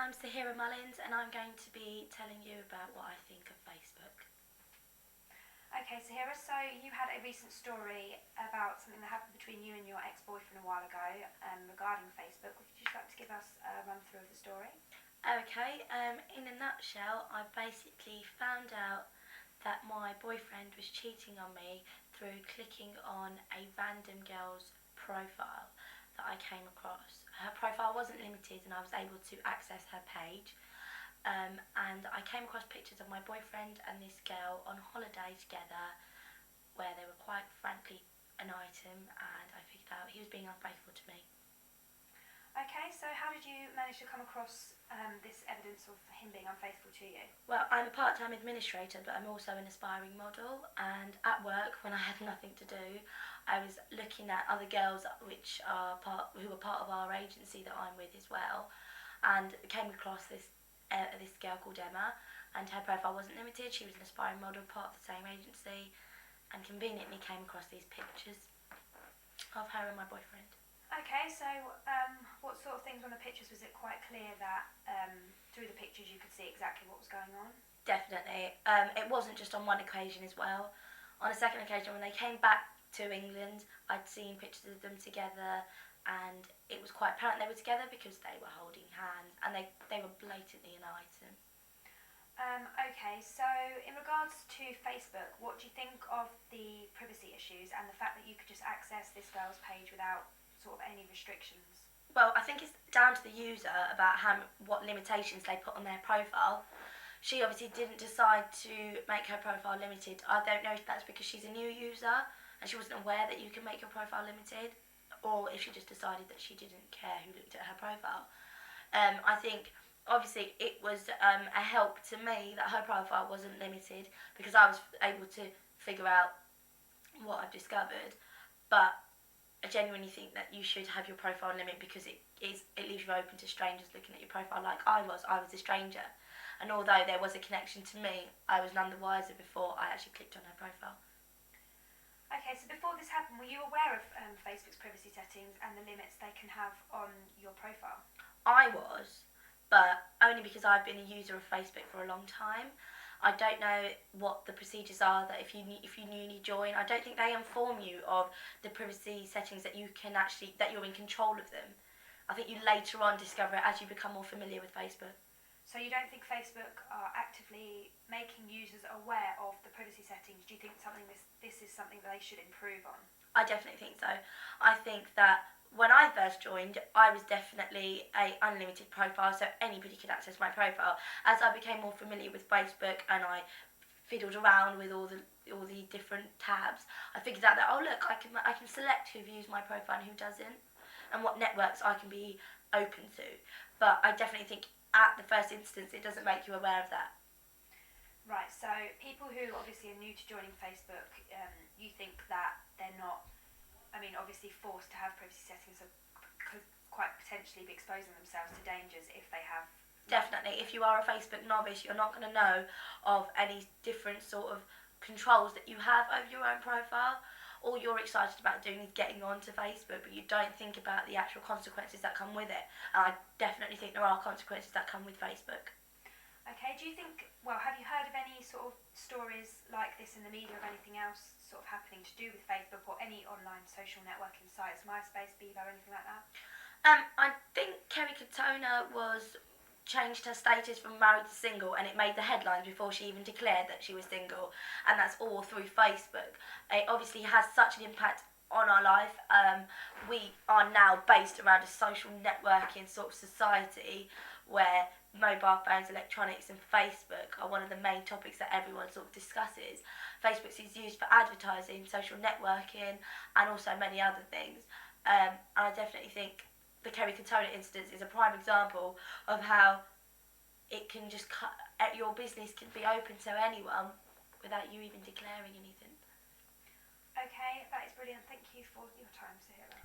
I'm Sahira Mullins and I'm going to be telling you about what I think of Facebook. Okay, Sahira, so you had a recent story about something that happened between you and your ex-boyfriend a while ago regarding Facebook. Would you just like to give us a run-through of the story? Okay, in a nutshell, I basically found out that my boyfriend was cheating on me through clicking on a random girl's profile that I came across. Her profile wasn't limited and I was able to access her page. And I came across pictures of my boyfriend and this girl on holiday together where they were quite frankly an item, and I figured out he was being unfaithful to me. Okay, so how did you manage to come across this evidence of him being unfaithful to you? Well, I'm a part-time administrator, but I'm also an aspiring model, and at work, when I had nothing to do, I was looking at other girls who were part of our agency that I'm with as well, and came across this girl called Emma, and her profile wasn't limited. She was an aspiring model, part of the same agency, and conveniently came across these pictures of her and my boyfriend. Okay, so what sort of things on the pictures? Was it quite clear that through the pictures you could see exactly what was going on? Definitely. It wasn't just on one occasion as well. On a second occasion, when they came back to England, I'd seen pictures of them together, and it was quite apparent they were together because they were holding hands, and they were blatantly an item. Okay, so in regards to Facebook, what do you think of the privacy issues and the fact that you could just access this girl's page without sort of any restrictions? Well, I think it's down to the user about what limitations they put on their profile. She obviously didn't decide to make her profile limited. I don't know if that's because she's a new user and she wasn't aware that you can make your profile limited, or if she just decided that she didn't care who looked at her profile. I think obviously it was a help to me that her profile wasn't limited because I was able to figure out what I've discovered, but I genuinely think that you should have your profile limit because it leaves you open to strangers looking at your profile like I was a stranger, and although there was a connection to me, I was none the wiser before I actually clicked on her profile. Okay, so before this happened, were you aware of Facebook's privacy settings and the limits they can have on your profile? I was, but only because I've been a user of Facebook for a long time. I don't know what the procedures are that if you newly join. I don't think they inform you of the privacy settings that that you're in control of them. I think you later on discover it as you become more familiar with Facebook. So you don't think Facebook are actively making users aware of the privacy settings? Do you think this is something that they should improve on? I definitely think so. I think that when I first joined, I was definitely a unlimited profile, so anybody could access my profile. As I became more familiar with Facebook and I fiddled around with all the different tabs, I figured out that I can select who views my profile and who doesn't, and what networks I can be open to. But I definitely think at the first instance it doesn't make you aware of that. Right, so people who obviously are new to joining Facebook, you think that they're not, obviously forced to have privacy settings, so could quite potentially be exposing themselves to dangers if they have. Definitely, if you are a Facebook novice, you're not going to know of any different sort of controls that you have over your own profile. All you're excited about doing is getting onto Facebook, but you don't think about the actual consequences that come with it. And I definitely think there are consequences that come with Facebook. Okay, do you think, have you heard of any sort of stories like this in the media of anything else sort of happening to do with Facebook or any online social networking sites, MySpace, Bebo, anything like that? I think Kerry Katona changed her status from married to single, and it made the headlines before she even declared that she was single, and that's all through Facebook. It obviously has such an impact on our life. We are now based around a social networking sort of society where mobile phones, electronics and Facebook are one of the main topics that everyone sort of discusses. Facebook is used for advertising, social networking and also many other things. And I definitely think the Kerry Katona instance is a prime example of how it can just your business can be open to anyone without you even declaring anything. Okay, that is brilliant. Thank you for your time, Sahira.